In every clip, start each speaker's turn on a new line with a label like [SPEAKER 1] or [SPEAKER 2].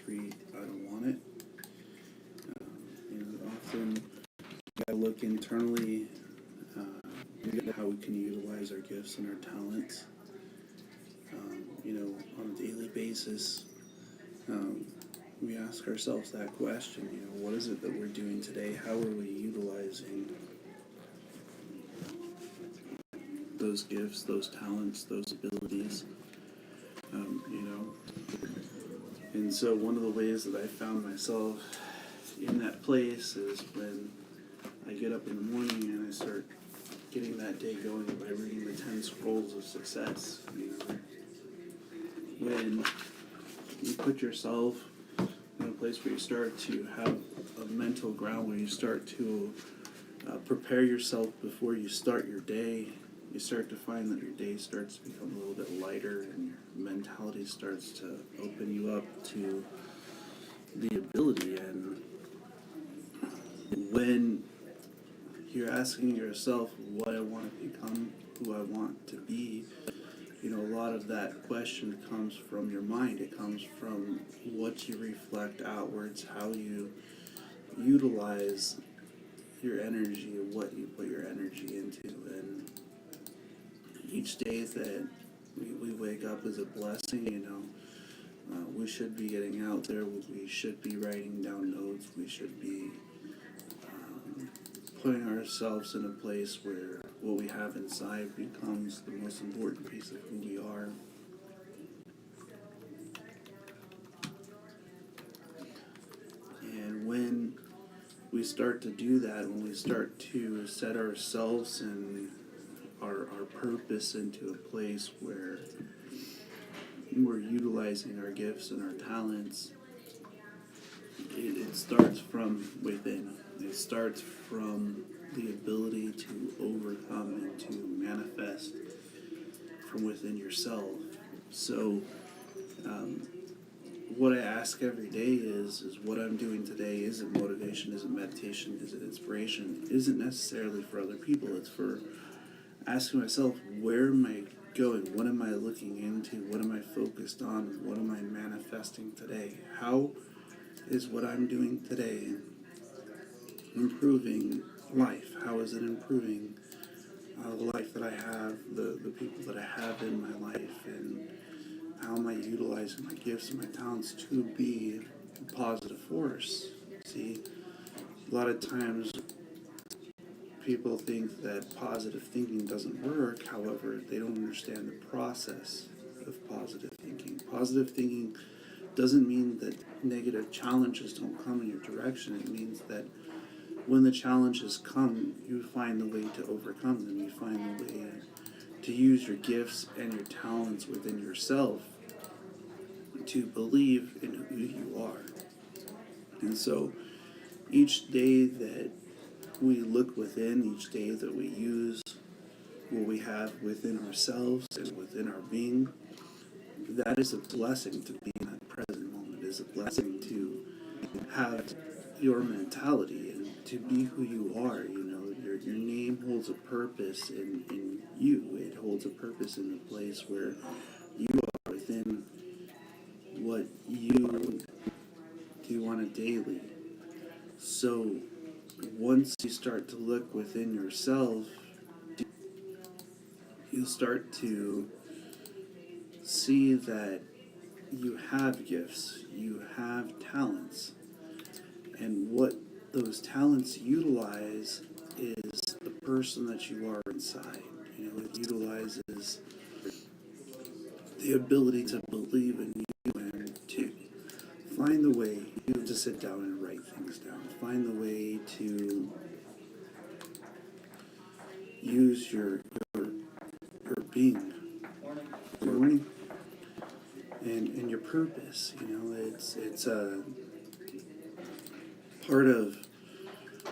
[SPEAKER 1] free to want it. Often we gotta look internally, at how we can utilize our gifts and our talents. On a daily basis, we ask ourselves that question. What is it that we're doing today? How are we utilizing those gifts, those talents, those abilities? And so one of the ways that I found myself in that place is when I get up in the morning and I start getting that day going by reading the 10 Scrolls of Success. When you put yourself in a place where you start to have a mental ground, where you start to prepare yourself before you start your day, you start to find that your day starts to become a little bit lighter and your mentality starts to open you up to the ability. And when you're asking yourself what I want to become, who I want to be, a lot of that question comes from your mind. It comes from what you reflect outwards, how you utilize your energy, and what you put your energy into. And each day that we wake up is a blessing. We should be getting out there. We should be writing down notes. We should be putting ourselves in a place where what we have inside becomes the most important piece of who we are. And when we start to do that, when we start to set ourselves and our purpose into a place where we're utilizing our gifts and our talents, it starts from within. It starts from the ability to overcome and to manifest from within yourself. So what I ask every day is what I'm doing today, is it motivation, is it meditation, is it inspiration? It isn't necessarily for other people. It's for asking myself, where am I going? What am I looking into? What am I focused on? What am I manifesting today? How is what I'm doing today improving life? How is it improving the life that I have, the people that I have in my life, and how am I utilizing my gifts and my talents to be a positive force? See, a lot of times people think that positive thinking doesn't work. However, they don't understand the process of positive thinking. Positive thinking doesn't mean that negative challenges don't come in your direction. It means that when the challenges come, you find the way to overcome them. You find the way to use your gifts and your talents within yourself to believe in who you are. And so each day that we look within, each day that we use what we have within ourselves and within our being, that is a blessing to be in that present moment. It is a blessing to have your mentality and to be who you are. Your name holds a purpose in you. It holds a purpose in the place where you are within what you do on a daily. So once you start to look within yourself, you'll start to see that you have gifts, you have talents, and what those talents utilize is the person that you are inside. It utilizes the ability to believe in you and to find the way to sit down and write things down. Find the way to use your being. Good morning. And your purpose. It's a part of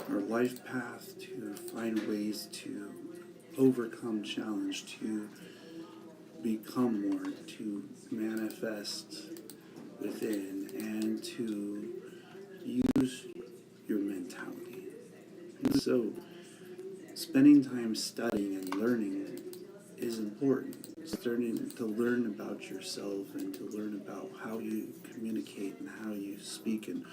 [SPEAKER 1] our life path to find ways to overcome challenge, to become more, to manifest within, and to use your mentality. And so spending time studying and learning is important. starting to learn about yourself and to learn about how you communicate and how you speak and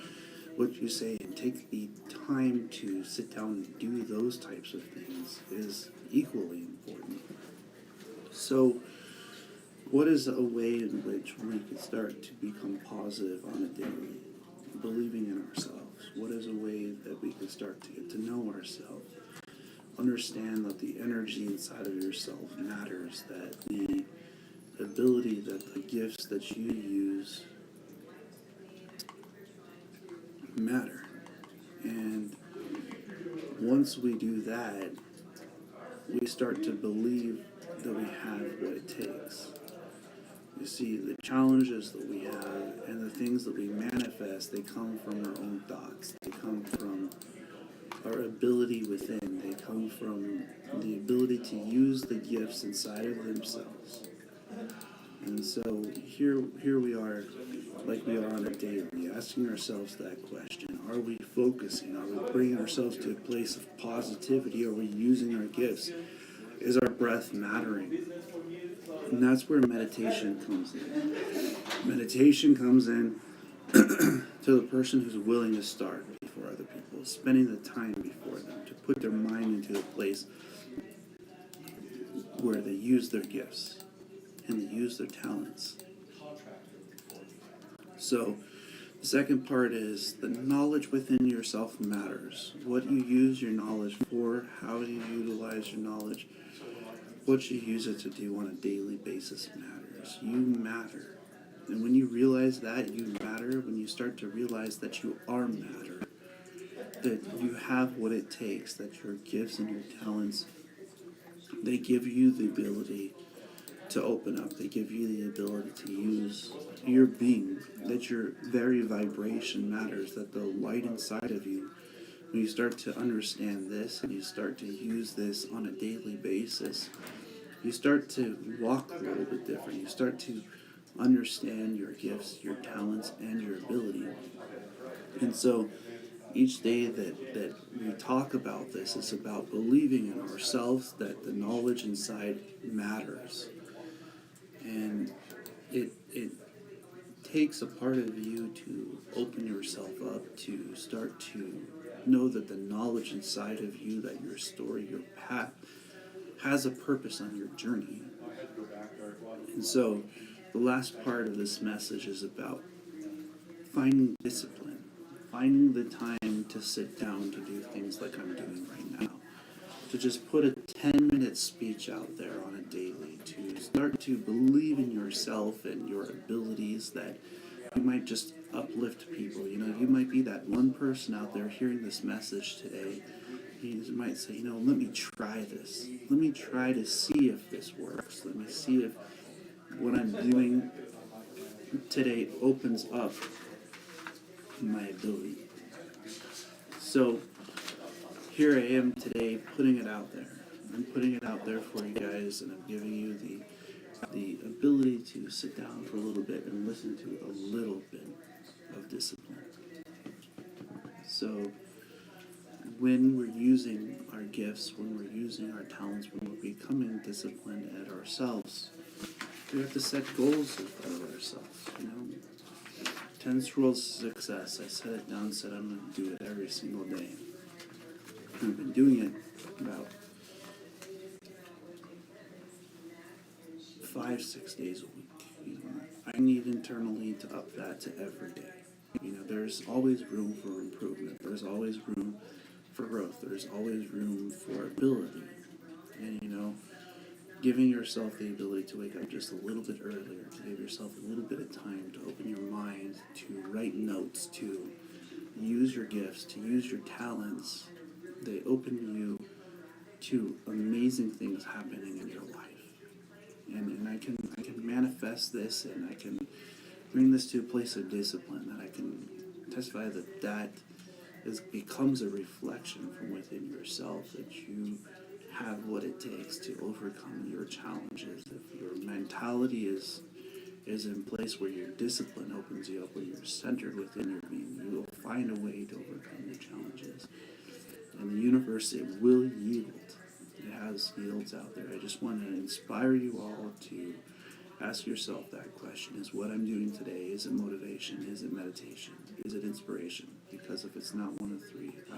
[SPEAKER 1] what you say, and take the time to sit down and do those types of things is equally important. So, what is a way in which we can start to become positive on a daily, believing in ourselves? What is a way that we can start to get to know ourselves? Understand that the energy inside of yourself matters, that the ability, that the gifts that you use matter. And once we do that, we start to believe that we have what it takes. You see, the challenges that we have and the things that we manifest, they come from our own thoughts. They come from our ability within. They come from the ability to use the gifts inside of themselves. And so here we are, like we are on a daily, asking ourselves that question. Are we focusing? Are we bringing ourselves to a place of positivity? Are we using our gifts? Is our breath mattering? And that's where meditation comes in. Meditation comes in to the person who's willing to start before other people, spending the time before them, to put their mind into a place where they use their gifts and they use their talents. So, the second part is the knowledge within yourself matters. What you use your knowledge for, how you utilize your knowledge, what you use it to do on a daily basis matters. You matter. And when you realize that you matter, when you start to realize that you are matter, that you have what it takes, that your gifts and your talents, they give you the ability to open up. They give you the ability to use your being, that your very vibration matters, that the light inside of you, when you start to understand this and you start to use this on a daily basis, you start to walk a little bit different. You start to understand your gifts, your talents, and your ability. And so each day that we talk about this is about believing in ourselves, that the knowledge inside matters. And it takes a part of you to open yourself up, to start to know that the knowledge inside of you, that your story, your path, has a purpose on your journey. And so the last part of this message is about finding discipline, finding the time to sit down to do things like I'm doing right now, to just put a 10-minute speech out there on a daily, to start to believe in yourself and your abilities, that you might just uplift people. You know, you might be that one person out there hearing this message today. You might say, you know, let me try this. Let me try to see if this works. Let me see if what I'm doing today opens up my ability. So here I am today putting it out there. I'm putting it out there for you guys, and I'm giving you the ability to sit down for a little bit and listen to a little bit of discipline. So when we're using our gifts, when we're using our talents, when we're becoming disciplined at ourselves, we have to set goals of ourselves, you know. 10 rules of success. I set it down, said I'm going to do it every single day. I've been doing it about 5-6 days a week. You know, I need internally to up that to every day. You know, there's always room for improvement. There's always room for growth. There's always room for ability. And, you know, giving yourself the ability to wake up just a little bit earlier, to give yourself a little bit of time to open your mind, to write notes, to use your gifts, to use your talents, they open you to amazing things happening in your life. And I can manifest this, and I can bring this to a place of discipline, that I can testify that becomes a reflection from within yourself, that you have what it takes to overcome your challenges. If your mentality is in place where your discipline opens you up, where you're centered within your being, you will find a way to overcome your challenges. And the universe, it will yield. It has yields out there. I just want to inspire you all to ask yourself that question. Is what I'm doing today, is it motivation? Is it meditation? Is it inspiration? Because if it's not one of three,